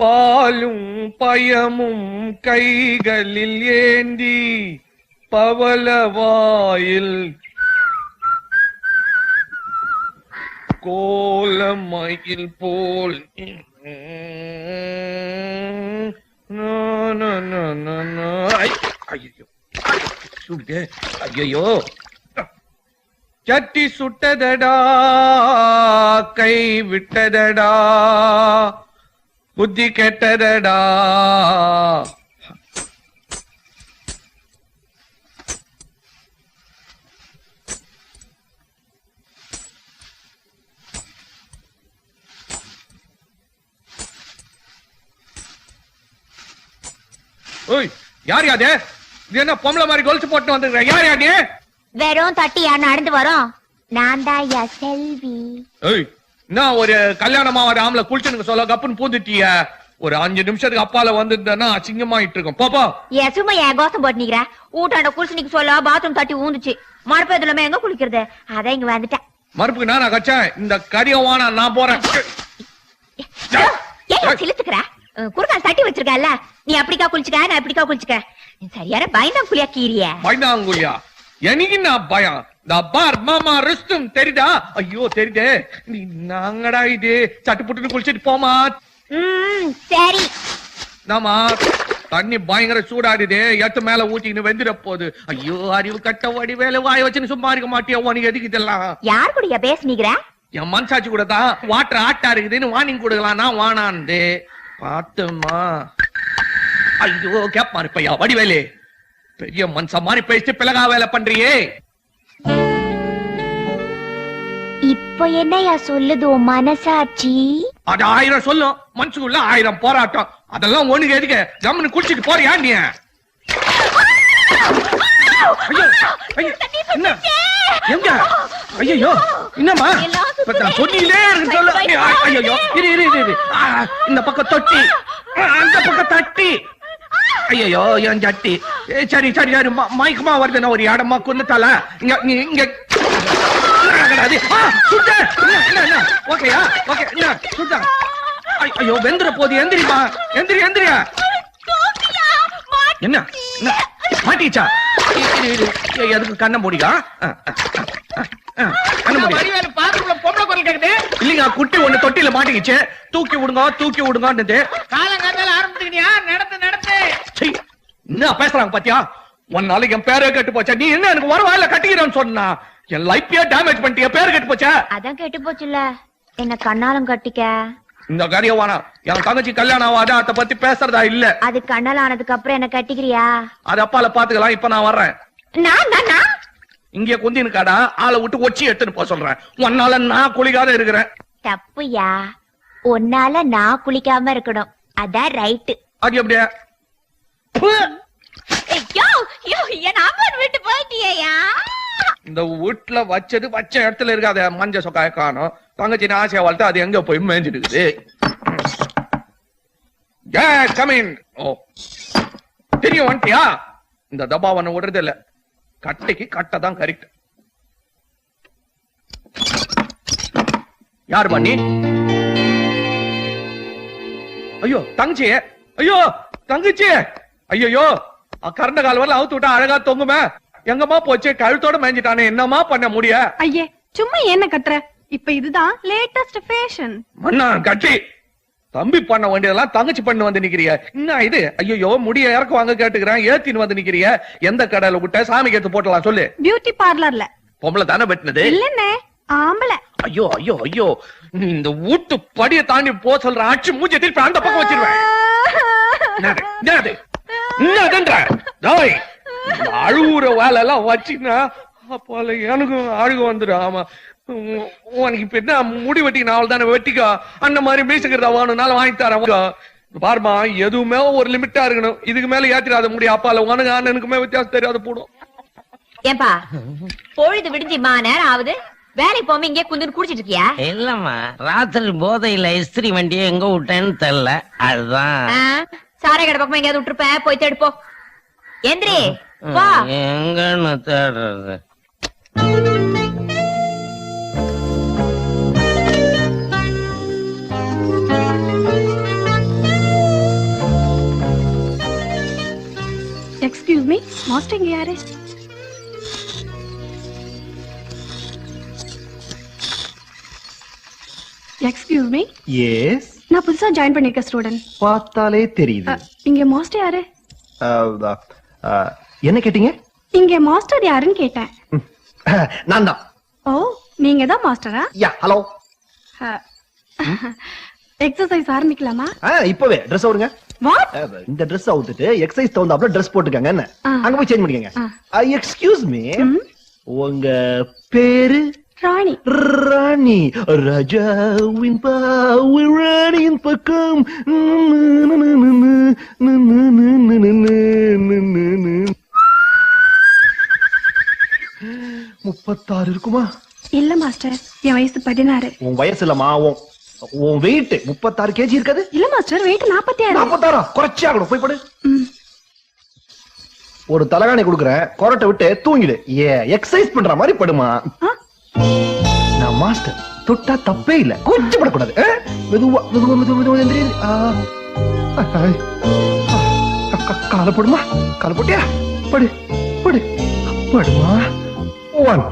பாலும் பயமும் கைகளில் ஏந்தி பவளவாயில் கோலமயில் போல் ஐயோ சட்டி சுட்டதடா கை விட்டதடா புத்தி கெட்டதடா. ஓய் யார் யாரு? இது என்ன பொம்பளை மாதிரி கொலுசு போட்டு வந்துருக்க? யார் யாரு? வெறும் தட்டியா நடந்து வரோம். நான் தான் யா செல்வி. ஏய் நான் ஒரு கல்யாணமா ஒரு ஆம்பளை குளிச்சுன்னு சொல்ல கப்புன்னு பூந்துட்டிய. ஒரு 5 நிமிஷத்துக்கு அப்பால வந்துட்டேன்னா அசிங்கமாயிட்டு இருக்கும். பாப்பா ஏன் சும்மா ஏன் கோசம் போட்டு நிக்கிற? ஊட்டாண்ட குளிச்சுனிக்கு சொல்ல பாத்ரூம் தட்டி ஊந்துச்சு. மறுப்பதுலமே எங்க குளிக்கிறது? அதான் இங்க வந்துட்டேன். மறுப்புக்கு நானா கச்சேன்? இந்த கரியவானா நான் போறேன். ஏன் சிலுத்துக்கிற? குறுக்கால் தட்டி வச்சிருக்கல, நீ அப்படிக்கா குளிச்சுக்க, நான் இப்படிக்கா குளிச்சுக்க. நீ சரியான பயந்தாங்குழியா கீரிய. பயந்தாங்குழியா? எனக்கு நான் பயம். பார் மாமா ரிஸ்டும் தெரியுதா? ஐயோ தெரியுதே. நீ நாங்கடா இது சட்டு புட்டு குளிச்சுட்டு போமா. சரி நாமா தண்ணி பயங்கர சூடாடுது. எட்டு மேல ஊட்டின்னு வெந்துட போகுது. ஐயோ அறிவு கட்ட வடி வேலை வாய வச்சுன்னு சும்மா இருக்க மாட்டியா? உனக்கு எதுக்கு இதெல்லாம்? யார் கூடயா பேசுனீங்க? என் மனசாட்சி கூட தான் வாட்டர் ஆட்டா இருக்குதுன்னு வார்னிங் கொடுக்கலாம். நான் வானான்னு பாத்துமா. ஐயோ கேப்பாரு பையா வடிவேலு, பெரிய மனுஷ மாதிரி பேசிட்டு பிளகா வேலை பண்றியே. இப்ப என்னையா சொல்லுது மனசாட்சி? அது 1000 சொல்லும், மனசுக்குள்ள 1000 போராட்டம். அதெல்லாம் ஒண்ணுக்கு எதுக்கு? ஜம்முன்னு குளிச்சுட்டு போறியா நீ? என்ன எங்க? ஐயோ என்னம்மா சொன்னீங்களே சொல்ல. ஐயோ இரு இரு இரு. இந்த பக்கம் தொட்டி, அந்த பக்கம் தட்டி. ஐயோ என் சட்டி. சரி சரி சரி மயக்கமா வருதுன்னா ஒரு இடமா கொண்டுட்டால. இங்க இங்க ஓகேயா? ஓகே சுத்தா. ஐயோ வெந்துற போது. எந்திரிமா எந்திரி எந்திரியா. என்ன மாட்டிச்சா? எதுக்கு கண்ண மூடிக்கா? இல்லைங்க குட்டி ஒண்ணு தொட்டில மாட்டிக்கிச்சு. தூக்கி விடுங்க தூக்கி விடுங்க. காலங்காத்தால ஆரம்பிச்சுக்கிட்டியா? நடத்து நடத்து. என்ன பேசுறாங்க பாத்தியா? ஒரு நாளைக்கு என் பேரே கெட்டு போச்சா? நீ என்ன எனக்கு ஒரு வாயில கட்டிக்கிறேன்னு சொன்னா என் லைஃபையே டேமேஜ் பண்ணிட்டியா? பேரு கெட்டு போச்சா? அதான் கெட்டு போச்சுல, என்ன கண்ணாலம் கட்டிக்க. இந்த கரியவானா என் தங்கச்சி கல்யாணம் ஆகாத அத பத்தி பேசுறதா இல்ல. அது கண்ணால ஆனதுக்கு அப்புறம் என்ன கட்டிக்கிறியா? அது அப்பால பாத்துக்கலாம். இப்ப நான் வர்றேன். இங்க குந்தினுக்காடா ஆளை விட்டு ஒச்சி எடுத்துன்னு போக சொல்றேன். ஒன்னால நான் குளிக்காத இருக்கிறேன். தப்புயா, ஒன்னால நான் குளிக்காம இருக்கணும். அதான் ரைட்டு. அது எப்படியா? விட்டு போயிட்டியா? இந்த வீட்டுல வச்சது வச்ச இடத்துல இருக்காத. மஞ்ச சொக்காய காணும். தங்கச்சி ஆசையா வளர்த்து அது எங்க போய் மேஞ்சிடுக்குது. தெரியும் வந்துட்டியா? இந்த தபாவனை விடுறது இல்ல. கட்டைக்கு கட்டதான் கரெக்ட். யார் பண்ணி? ஐயோ தங்கச்சி. ஐயோ தங்கச்சி. ஐயோ கரண்ட கால் வரல அவுத்து விட்டா அழகா தொங்குமே. எங்கம்மா போச்சு? கழுத்தோட மேஞ்சிட்டானே. என்னமா பண்ண முடிய? ஐயே சும்மா என்ன கட்டுற? இப்ப இதுதான் லேட்டஸ்ட் ஃபேஷன். மண்ணா கட்டி தம்பி பண்ண வேண்டியதெல்லாம் தங்கச்சி பண்ண வந்து நிக்கிறிய. என்ன இது? ஐயோ முடிய இறக்கு வாங்க கேட்டுக்கிறேன். ஏத்தின்னு வந்து நிக்கிறிய. எந்த கடையில விட்ட? சாமிக்கு எடுத்து போட்டலாம் சொல்லு. பியூட்டி பார்லர்ல. பொம்பளை தானே வெட்டினது? இல்லன்னே ஆம்பளை. ஐயோ ஐயோ ஐயோ நீ இந்த வீட்டு படிய தாண்டி போ சொல்ற. ஆட்சி மூஞ்சி திருப்பி அந்த பக்கம் வச்சிருவேன். அழுகுற வேலை எல்லாம் வச்சுன்னா அப்பால எனக்கும் அழுக வந்துடும். ஆமா உனக்கு இப்ப என்ன முடி வெட்டி நாள் தானே வெட்டிக்கா. அந்த மாதிரி மீசுக்கிறதா வேணும்னால வாங்கி தரேன். பாருமா எதுவுமே ஒரு லிமிட்டா இருக்கணும். இதுக்கு மேல ஏத்திராத முடியும். அப்பால உனக்கு அண்ணனுக்குமே வித்தியாசம் தெரியாத போடும். ஏன்பா பொழுது விடிஞ்சுமா நேரம் ஆகுது. வேலைக்கு போகாம இங்கே குந்து குடிச்சிட்டு இருக்கியா? இல்லம்மா ராத்திரி போதையில இஸ்திரி வண்டியை எங்க விட்டேன்னு தெரியல. அதுதான் சாரை கடை பக்கமா எங்கேயாவது விட்டுருப்பேன். போய் தேடுப்போ. எந்திரி வா. எங்கன்னு தேடுறது? மாஸ்டர் இங்க யாரு? Excuse me. எஸ். நான் புதுசா ஜாயின் பண்ணிருக்க ஸ்டூடண்ட். பார்த்தாலே தெரியுது. இங்க மாஸ்டர் யாரு? என்ன கேட்டீங்க? இங்க மாஸ்டர் யாருன்னு கேட்டேன். நான் தான். ஓ, நீங்க தான் மாஸ்டரா? யா, ஹலோ. எக்ஸசைஸ் ஆரம்பிக்கலாமா? இப்பவே Dress அவுடுங்க. வாட்? இந்த Dress அவுத்துட்டு எக்ஸசைஸ் தகுந்தாப்ல Dress போட்டுக்கங்க. என்ன அங்க போய் சேஞ்ச் பண்ணிக்கங்க. எக்ஸ்கியூஸ் மீ, உங்க பேரு? ராணி. ராணி. ராஜாவின் பாவை ராணியின் பக்கம். 36 இருக்குமா? இல்ல மாஸ்டர், என் வயசு 16. உன் வயசு இல்லமா, உன் வெயிட் 36 கேஜி இருக்காது? இல்ல மாஸ்டர், வெயிட் 46. 46 குறைச்சே ஆகணும். போய் படு. ஒரு தலகாணி குடுக்குறேன், கொரட்டை விட்டு தூங்கிடு. எக்ஸசைஸ் பண்ற மாதிரி படுமா. நான் மாஸ்டர், தொட்டா தப்பே இல்ல, கொஞ்சம் படக்கூடாது. மெதுவா மெதுவா மெதுவா மெதுவா எந்திரி. கால போடுமா, கால போட்டியா? படு படு படுமா. 1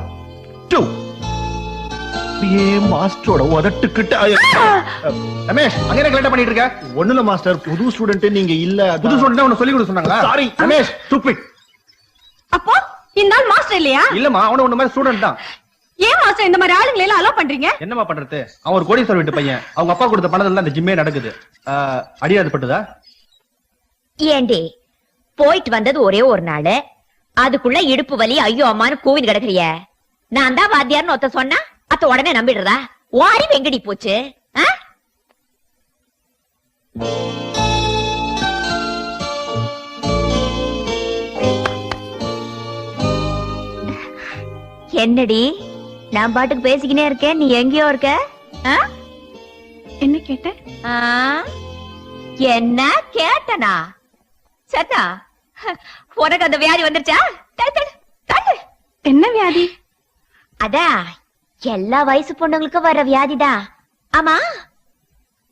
2 மாஸ்டரோட உதட்டுக்கிட்ட. ரமேஷ், அங்க என்ன கலெக்ட் பண்ணிட்டு இருக்க? ஒண்ணுல மாஸ்டர், புது ஸ்டூடெண்ட் நீங்க இல்ல. புது ஸ்டூடெண்ட் உன்னை சொல்லி கொடுக்க சொன்னாங்களா? Sorry Ramesh, stupid. அப்போ இந்த ஆள் மாஸ்டர் இல்லையா? இல்லம்மா, அவன ஒண்ணு மாதிரி ஸ்டூடெண்ட் தான். ஏன் மாஸ்டர் இந்த மாதிரி ஆளுங்களை எல்லாம் அலோ பண்றீங்க? என்னமா பண்றது? அவன் ஒரு கோடீஸ்வரர் வீட்டு பையன். அவங்க அப்பா கொடுத்த பணத்துல இந்த ஜிம்மே நடக்குது. அடியாது பட்டுதா? ஏண்டி போயிட்டு வந்தது ஒரே ஒரு நாள், அதுக்குள்ள இடுப்பு வலி ஐயோ அம்மான்னு கோவில் கிடக்குறிய. நான் தான் வாத்தியார்னு ஒருத்த சொன்னா அத்த உடனே நம்பிடுறதா? வாரி வெங்கடி போச்சு. என்னடி நான் பாட்டுக்கு பேசிக்கினே இருக்கேன், நீ எங்கேயோ இருக்க? என்ன கேட்ட? என்ன கேட்டனா? சத்தா, உனக்கு அந்த வியாதி வந்துருச்சா? என்ன வியாதி? அதான் எல்லா வயசு பொண்ணுங்களுக்கும் வர்ற வியாதிதான். ஆமா,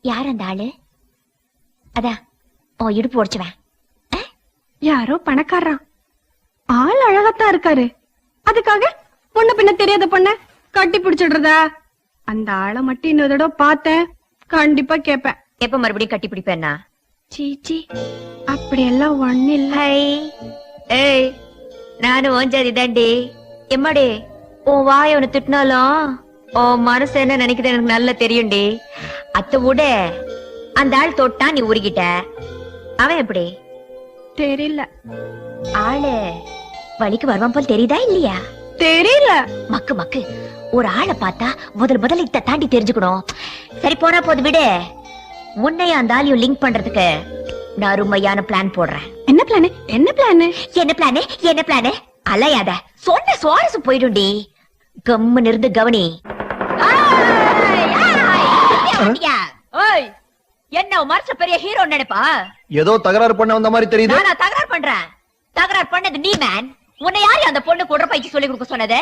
யார் அந்த ஆளு? அதான் உன் இடுப்பு உடைச்சுவேன். யாரோ பணக்காரன். ஆள் அழகத்தான் இருக்காரு, அதுக்காக பொண்ணு பின்ன தெரியாத பொண்ண கட்டி பிடிச்சிடுறதா? அந்த ஆளை மட்டும் இன்னொரு தடவை பார்த்தேன், கண்டிப்பா கேப்பேன். எப்ப மறுபடியும் கட்டி பிடிப்பேன்னா? சீச்சி, அப்படி எல்லாம் ஒண்ணு இல்ல. ஏய், நானும் ஓஞ்சாதி தாண்டி. எம்மாடி, உன் வாய ஒண்ணு திட்டினாலும் உன் மனசு என்ன நினைக்குது எனக்கு நல்லா தெரியும்டி. அத்த விட அந்த ஆள் தொட்டா நீ உருகிட்ட. அவன் எப்படி? தெரியல. ஆளு வலிக்கு வருவான் போல் தெரியுதா இல்லையா? தெரியல. மக்கு மக்கு, ஒரு ஆளை பார்த்தா முதல்ல இத தாண்டி தெரிஞ்சுக்கணும். சரி, போனா போது விடு. முன்னைய அந்த ஆளையும் லிங்க் பண்றதுக்கு நான் அருமையான பிளான் போடுறேன். என்ன பிளான்? என்ன பிளான்? என்ன பிளான்? என்ன பிளான்? அலையாத, சொன்ன சுவாரசம் போயிடும்டி. கம்முன்னு இருந்து கவனி. என்ன மனசு பெரிய ஹீரோ நினைப்பா? ஏதோ தகராறு பண்ண வந்த மாதிரி தெரியுது. நான் தகராறு பண்றேன்? தகராறு பண்ணது நீ மேன். உன்னை யாரு அந்த பொண்ணு கூட பயிற்சி சொல்லி கொடுக்க சொன்னது?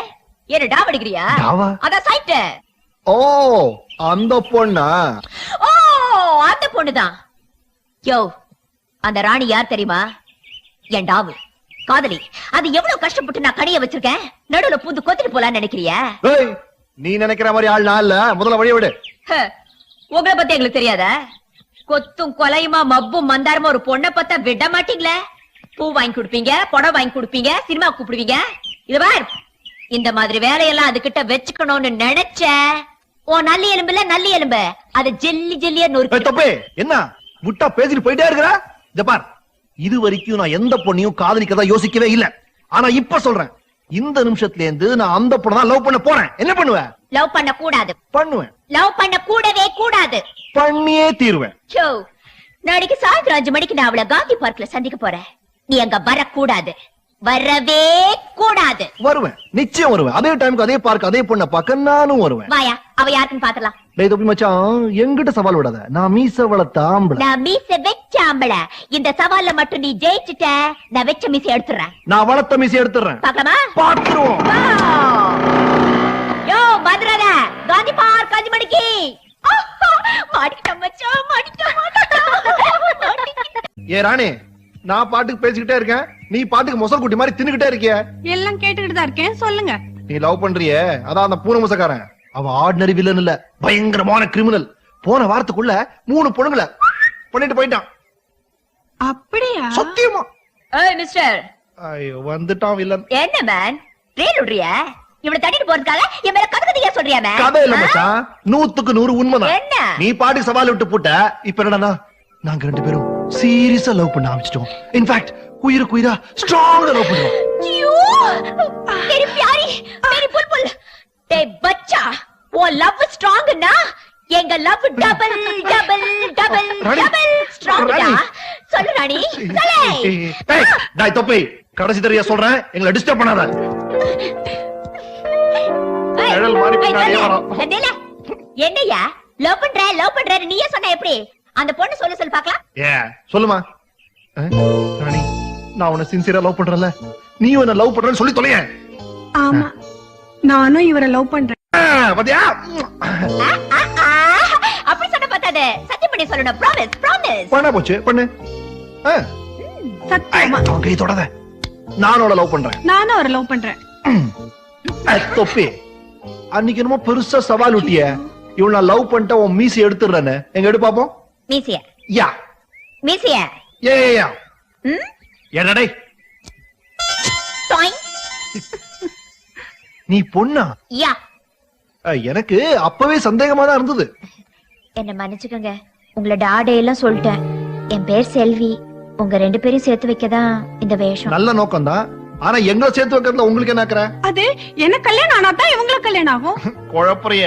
என்ன டாவ் அடிக்கிறியா? அதான் சைட். ஓ, அந்த பொண்ணா? ஓ, அந்த பொண்ணுதான். யோ, அந்த ராணி யார் தெரியுமா? என் டாவு காதலி. அது எவ்வளவு கஷ்டப்பட்டு நான் கனிய வச்சிருக்கேன். நடுவுல பூந்து கொத்திட்டு போலான்னு நினைக்கிறியா? நீ நினைக்கிற மாதிரி ஆள் நான் இல்ல. முதல்ல வழிய விடு. உங்களை பத்தி எங்களுக்கு தெரியாத? கொத்தும் கொலையுமா மப்பும் மந்தாரமா ஒரு பொண்ணை பார்த்தா விட மாட்டீங்களே. பூ வாங்கி கொடுப்பீங்க, புடவை வாங்கி கொடுப்பீங்க, சினிமா கூப்பிடுவீங்க. இது பார், இந்த மாதிரி வேலையெல்லாம் அதுகிட்ட வச்சுக்கணும்னு நினைச்ச ஓ நல்லி எலும்புல நல்லி எலும்பு அது ஜெல்லி ஜெல்லியா நொறுக்கு. தப்பே என்ன விட்டா பேசிட்டு போயிட்டே இருக்கிறா? ஜப்பார், இது வரைக்கும் நான் எந்த பொண்ணையும் காதலிக்கதா யோசிக்கவே இல்ல. ஆனா இப்ப சொல்றேன், இந்த நிமிஷத்துல இருந்து நான் அந்த பொண்ணை தான் லவ் பண்ண போறேன். என்ன பண்ணுவேன்? லவ் பண்ண கூடாது. பண்ணுவேன். லவ் பண்ண கூடவே கூடாது. பண்ணியே தீருவேன். நாளைக்கு சாயந்தரம் 5 மணிக்கு நான் அவளை காந்தி பார்க்ல சந்திக்க போறேன். நீ அங்க வரக்கூடாது, வரவே கூடாது. வருவேன், நிச்சயம் வருவேன். அதே டைமுக்கு அதே பார்க் அதே பொண்ணை பார்க்க நானும் வருவேன். வாயா, அவ யாருக்குன்னு பாத்துலாம். டேய் தொப்பி மச்சான், என்கிட்ட சவால் விடாத. நான் மீச வளர்த்த ஆம்பளை. நான் மீச வெச்ச ஆம்பளை. இந்த சவால்ல மட்டும் நீ ஜெயிச்சுட்ட, நான் வெச்ச மீச எடுத்துறேன். நான் வளர்த்த மீச எடுத்துறேன். பாக்கலாமா? பாத்துருவோம். யோ மதுரல, காந்தி பார்க் 5 மணிக்கு. மாடிக்கிட்ட மச்சான், மாடிக்கிட்ட. ஏ ராணி, நான் பாட்டுக்கு பேசிக்கிட்டே இருக்கேன், நீ பாட்டுக்கு மொசல் குட்டி மாதிரி தின்னுகிட்டே இருக்கிய. எல்லாம் கேட்டுக்கிட்டு தான் இருக்கேன், சொல்லுங்க. நீ லவ் பண்றியே, அதான் அந்த பூனை முசக்காரன். அவன் ஆர்டினரி வில்லன் இல்ல, பயங்கரமான கிரிமினல். போன வாரத்துக்குள்ள 3 பொண்ணுங்களை பண்ணிட்டு போயிட்டான். அப்படியா? சத்தியமா. ஏய் மிஸ்டர், ஐயோ வந்துட்டான் வில்லன். என்ன மேன் ரேல் விடுறியா? இவனை தட்டிட்டு போறதுக்காக என் மேல கதை சொல்றியா மேன்? கதை இல்ல மச்சான், 100க்கு 100 உண்மைதான். என்ன? நீ பாட்டுக்கு சவால் விட்டு போட்ட. இப்ப என்னடா நாங்க 2 பேரும் சீரியஸா லவ் பண்ண ஆரம்பிச்சிட்டோம். இன்ஃபேக்ட் உயிருக்கு உயிரா ஸ்ட்ராங்கா லவ் பண்றோம். ஐயோ मेरी प्यारी मेरी बुलबुल டே பச்சா, உன் லவ் ஸ்ட்ராங்னா எங்க லவ் டபுள் டபுள் டபுள் ராணி, டபுள் ஸ்ட்ராங்கா. ராணி. சொல்லு ராணி, சொல்லு. ஏய் டேய் தொப்பி, கடைசி தடவையா சொல்றேன், எங்களை டிஸ்டர்ப் பண்ணாத. நிழல் மாதிரி பின்னாடியே வரோம். என்னையா லவ் பண்ற நீயே சொன்ன எப்படி? அந்த பொண்ணு சொல்லு பார்க்கலாம். சொல்லுமா. ராணி, நான் உன்னை சின்சியரா லவ் பண்றேன்ல, நீ என்ன லவ் பண்றேன்னு சொல்லி தொலைய. ஆமா, நானும் இவரை லவ் பண்றேன். பாத்தியா? அப்படி சொன்ன பார்த்தாது, சத்தியம் பண்ணி சொல்லணும். Promise promise. பண்ண போச்சு, பண்ணு. சத்தியமா அவன் கை தொடாத. நானும் அவளை லவ் பண்றேன். நானும் அவரை லவ் பண்றேன். தொப்பி, அன்னைக்கு என்னமோ பெருசா சவால் விட்டிய, இவன் நான் லவ் பண்ணிட்ட உன் மீசி எடுத்துடுறேன்னு. எங்க எடு பாப்போம். மீசியா யா மீசியா ஏ என்னடே டாய் நீ பொண்ணா? யா. எனக்கு அப்பவே சந்தேகமா தான் இருந்தது. என்ன மன்னிச்சுக்கோங்க, உங்களை டாடே எல்லாம் சொல்லிட்டேன். என் பேர் செல்வி. உங்க 2 பேரையும் சேர்த்து வைக்கதான் இந்த வேஷம். நல்ல நோக்கம் தான், ஆனா எங்களை சேர்த்து வைக்கிறதுல உங்களுக்கு என்ன ஆக்குற? அது என்ன கல்யாணம் ஆனாதான் இவங்களுக்கு கல்யாணம் ஆகும். குழப்பறிய.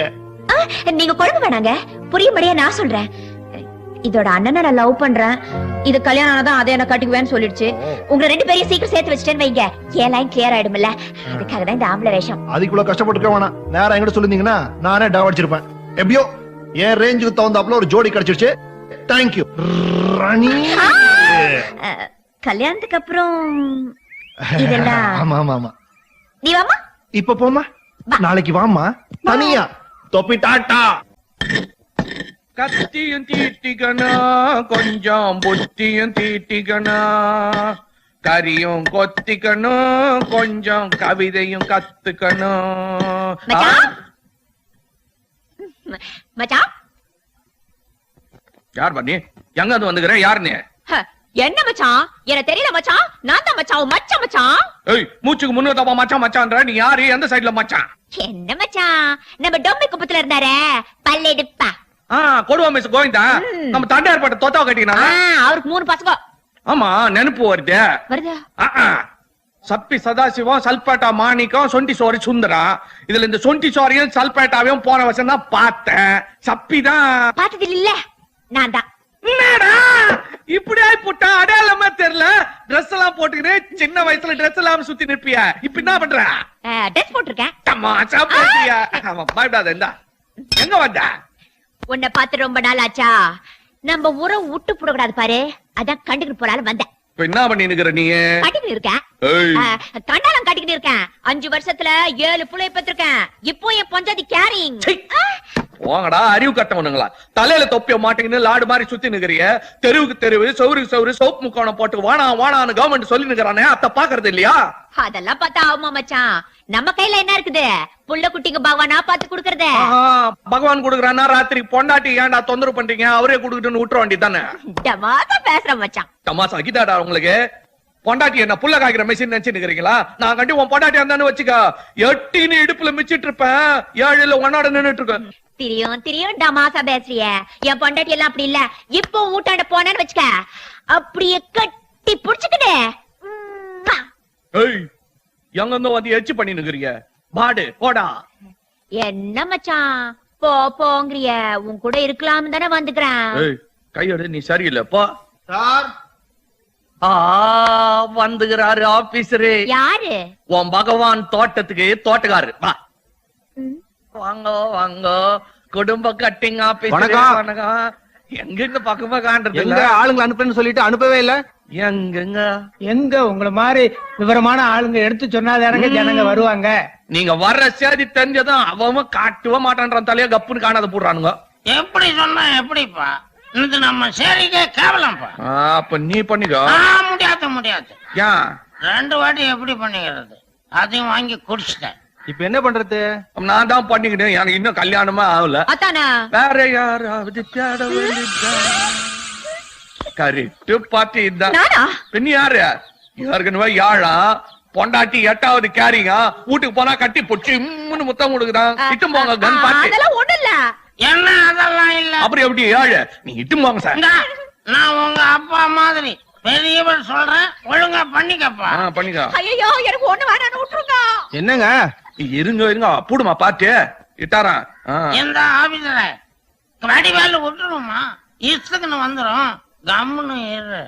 நீங்க குழம்பு வேணாங்க, புரியும்படியா நான் சொல்றேன். இதோட அண்ணனை நான் லவ் பண்றேன். இது கல்யாணம் ஆனதான் அதை என்ன கட்டுக்குவேன்னு சொல்லிடுச்சு. உங்க 2 பேரையும் சீக்கிரம் சேர்த்து வச்சுட்டேன்னு வைங்க, என் லைன் கிளியர் ஆயிடும்ல. அதுக்காக தான் இந்த ஆம்பளை வேஷம். அதுக்குள்ள கஷ்டப்பட்டு வேணாம். நேரம் எங்கிட்ட சொல்லிருந்தீங்கன்னா நானே டாவ் அடிச்சிருப்பேன். எப்படியோ என் ரேஞ்சுக்கு தகுந்தாப்புல ஒரு ஜோடி கிடைச்சிருச்சு. தேங்க்யூ ராணி. கல்யாணத்துக்கு அப்புறம் இதெல்லாம் ஆமா ஆமா ஆமா. நீ வாமா. இப்ப போமா, நாளைக்கு வாமா தனியா. தொப்பி டாட்டா. கத்தியும் தீட்டிக்கணும், கொஞ்சம் புத்தியும் தீட்டிக்கணும், கரியும் கொத்திக்கணும், கொஞ்சம் கவிதையும் கத்துக்கணும். மச்சான் மச்சான், யார் பண்ணி எங்க வந்து வந்துக்கிற? யார் நீ? என்ன மச்சான்? எனக்கு தெரியல மச்சான். நான் தான் மச்சான், மச்சான் மச்சான். ஏய், மூச்சுக்கு முன்னூத்தப்பா மச்சான் மச்சான்ற. நீ யாரு? எந்த சைடுல மச்சான்? என்ன மச்சான், நம்ம டொம்பி குப்பத்துல இருந்தாரே பல்லெடுப்பா. கொடுவா மிஸ் கோவிந்தா, நம்ம தண்டையார் பட்ட தோத்தா கட்டினா. அவருக்கு 3 பசங்க. ஆமா, நெனப்பு வருது. வருதா? சப்பி சதாசிவம், சல்பேட்டா மாணிக்கம், சொண்டி சோரி சுந்தரா. இதுல இந்த சொண்டி சோரியும் சல்பேட்டாவையும் போன வருஷம் தான் பார்த்தேன். சப்பி தான் பார்த்தது இல்ல. நான் தான். இப்படி ஆயி போட்டா அடையாளமா தெரியல. டிரெஸ் எல்லாம் போட்டுக்கிட்டு சின்ன வயசுல டிரெஸ் எல்லாம் சுத்தி நிற்பிய. இப்ப என்ன பண்ற? ட்ரெஸ் போட்டிருக்கேன். தமாஷா போட்டியா? பயப்படாத. இந்த எங்க வந்த? உன்னை பார்த்து ரொம்ப நாள் ஆச்சா. நம்ம ஊரை விட்டு போட கூடாது பாரு, அதான் கண்டுக்கிட்டு போறாலும் வந்தேன். இப்ப என்ன பண்ணி நிக்கிற நீ? கட்டிக்கிட்டு இருக்கேன். கண்டாலம் கட்டிக்கிட்டு இருக்கேன். 5 வருஷத்துல 7 புள்ளைய பெற்றிருக்கேன். இப்போ என் பஞ்சாதி கேரிங். போங்கடா அறிவு கட்டவனுங்களா. தலையில தொப்பிய மாட்டீங்கன்னு லாடு மாதிரி சுத்தி நிக்கிறிய. தெருவுக்கு தெருவு, சவுருக்கு சவுரு, சோப்பு முக்கோணம் போட்டு வானா வானான்னு கவர்மெண்ட் சொல்லி நிக்கிறானே, அத பாக்குறது இல்லையா? அதெல்லாம் பார்த்தா ஆமா மச்சான். நம்ம கையில என்ன இருக்குது? புள்ள குட்டிங்க பகவானா பாத்து குடுக்கறது. பகவான் குடுக்கறானா? ராத்திரி பொண்டாட்டி ஏன்டா தொந்தரவு பண்றீங்க? அவரே குடுக்கட்டுன்னு விட்டுற வேண்டியதானே. டமாசா பேசுற மச்சான். தமாசா கிதாடா உங்களுக்கு. பொண்டாட்டி என்ன புள்ள காய்க்கிற மெஷின் நினைச்சு நிக்கிறீங்களா? நான் கண்டி உன் பொண்டாட்டி இருந்தான்னு வச்சுக்க, 8 இடுப்புல மிச்சிட்டு இருப்பேன், 7 உன்னோட நின்னுட்டு இருக்கேன். திரியும் டமாசா பேசுறிய. என் பொண்டாட்டி எல்லாம் அப்படி இல்ல. இப்போ ஊட்டாண்ட போனேன்னு வச்சுக்க, அப்படியே கட்டி புடிச்சுக்கிட்டு. எங்க இருந்தோ வந்து எச்சு பண்ணி நிக்கிறீங்க. பாடு போடா. என்ன மச்சான் போங்கிறிய? உன் கூட இருக்கலாம் தானே வந்துக்கிறேன். கையோடு நீ சரியில்லை போ. சார் வந்துகிறாரு ஆபீசரு. யாரு? உன் பகவான் தோட்டத்துக்கு தோட்டக்காரு. வா வாங்க வாங்க. குடும்ப கட்டிங் ஆபீஸ். வணக்கம். எங்க பக்கமா காண்றது இல்ல. ஆளுங்களை அனுப்புன்னு சொல்லிட்டு அனுப்பவே இல்ல. எங்க உங்களை மாதிரி விவரமான ஆளுங்க எடுத்து சொன்னாதானங்க ஜனங்க வருவாங்க. நீங்க வர்ற சேதி தெரிஞ்சதும் அவன் காட்டுவ மாட்டான். தலைய கப்புன்னு காணாத போடுறானுங்க. எப்படி சொன்னா எப்படிப்பா? இது நம்ம சரிக்கே கேவலம்ப்பா. அப்ப நீ பண்ணிக்கோ. முடியாது முடியாது. ஏன் 2 வாட்டி எப்படி பண்ணிக்கிறது? அதையும் வாங்கி குடிச்சிட்டேன். இப்ப என்ன பண்றது? நான் தான் பண்ணிக்கிட்டேன், எனக்கு இன்னும் கல்யாணமே ஆகல. அத்தானா வேற யாராவது தேட வேண்டியதா? கரெக்ட் பாட்டி இதான். நானா? பின்ன யாரு? ஏற்கனவே யாழா பொண்டாட்டி 8வது கேரிங்க, வீட்டுக்கு போனா கட்டி பொச்சு முத்தம் கொடுக்குறான். இட்டும் போங்க கன் பாட்டி. அதெல்லாம் ஒண்ணு இல்ல. என்ன அதெல்லாம் இல்ல. அப்புறம் எப்படி ஏழு? நீ இட்டும் போங்க சார். இந்தா, நான் உங்க அப்பா மாதிரி பெரியவன் சொல்றேன், ஒழுங்கா பண்ணிக்கப்பா. பண்ணிக்கோ. ஐயோ எனக்கு ஒண்ணு வேணாம், விட்டுருங்க. என்னங்க? இருங்க இருங்க, பூடுமா பாட்டு இட்டாரான். எந்த ஆபீசர வடிவேலு விட்டுருமா? இஷ்டத்துக்கு வந்துரும். கம்முன்னு இரு.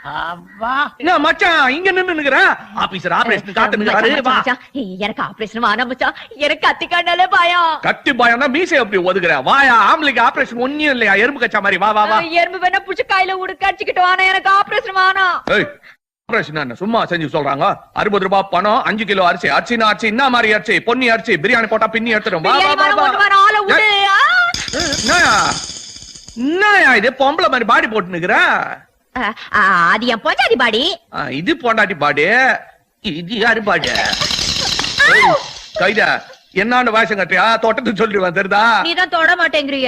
அப்பா என்ன மச்சான் இங்க நின்னுங்கற? ஆபீசர் ஆபரேஷன் காட்டுறாரு. வா. மச்சான், எனக்கு ஆபரேஷன் வேணாம் மச்சான். எனக்கு கத்திக்காண்டாலே பயம். கட்டி பயம்னா மீசை எப்படி ஒதுக்குற? வாயா, ஆம்பளைக்கு ஆபரேஷன் ஒண்ணும் இல்லையா, எறும்பு கச்சா மாதிரி. வா வா வா. எறும்பு வேணா புடிச்சு கையில உடுக்க அடிச்சுக்கிட்டு வானா, எனக்கு ஆபரேஷன் வேணாம். ஏய், ஆபரேஷன் என்ன சும்மா செஞ்சு சொல்றாங்க? 60 ரூபாய் பணம், 5 கிலோ அரிசி. அரிசினா அரிசி, என்ன மாதிரி அரிசி? பொன்னி அரிசி. பிரியாணி போட்டா பின்னி எடுத்துரும். வா வா பிரியாணி வா வேணாம், வா. ஒண்ணு வேணாம், ஆளை விடு. என்னயா இது பொம்பளை மாதிரி பாடி போட்டு நிக்கிற? அது என் பொஞ்சாதி பாடி. இது பொண்டாட்டி பாடி, இது யாரு பாடி? கைதா என்னாண்ட வேஷம் கட்டியா? தோட்டத்துக்கு சொல்லிட்டு வந்துருதா? நீதான் தொட மாட்டேங்கிறிய,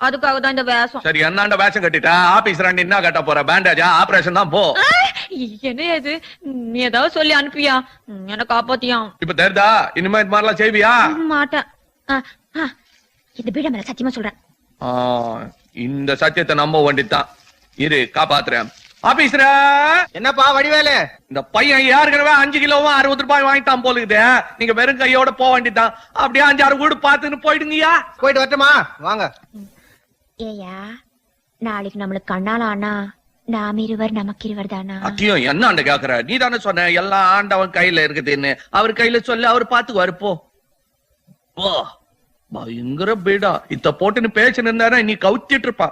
அதுக்காக தான் இந்த வேஷம். சரி, என்னாண்ட வேஷம் கட்டிட்டா ஆபீஸ் ரெண்டு என்ன கட்ட போற? பேண்டேஜா? ஆபரேஷன் தான் போ. என்ன இது? நீ ஏதாவது சொல்லி அனுப்பியா? என்ன காப்பாத்தியா? இப்ப தெரிதா? இனிமே இது மாதிரிலாம் செய்வியா? மாட்டேன். இந்த பீட மேல சத்தியமா சொல்றேன். இந்த சத்தியத்தை நம்ப வேண்டித்தான். இரு, காப்பாத்துறேன். ஆபீஸ்ல என்னப்பா வடிவேலு? இந்த பையன் ஏற்கனவே 5 கிலோவும் 60 ரூபாய் வாங்கிட்டான் போலுக்குது. நீங்க வெறும் கையோட போக வேண்டியதான். அப்படியே 5-6 வீடு பாத்துன்னு போயிடுங்கயா. போயிட்டு வரட்டுமா? வாங்க. ஏயா, நாளைக்கு நம்மளுக்கு கண்ணால ஆனா நாம் இருவர் நமக்கு இருவர் தானா? அத்தியம் என்ன ஆண்ட கேக்குற? நீ தானே சொன்ன எல்லாம் ஆண்டவன் கையில இருக்குதுன்னு. அவர் கையில சொல்லி அவர் பாத்துக்குவாரு. போ போ. பயங்கர பீடா. இத்த போட்டுன்னு பேசின்னு இருந்தாரு, நீ கவுத்திட்டு இருப்பா.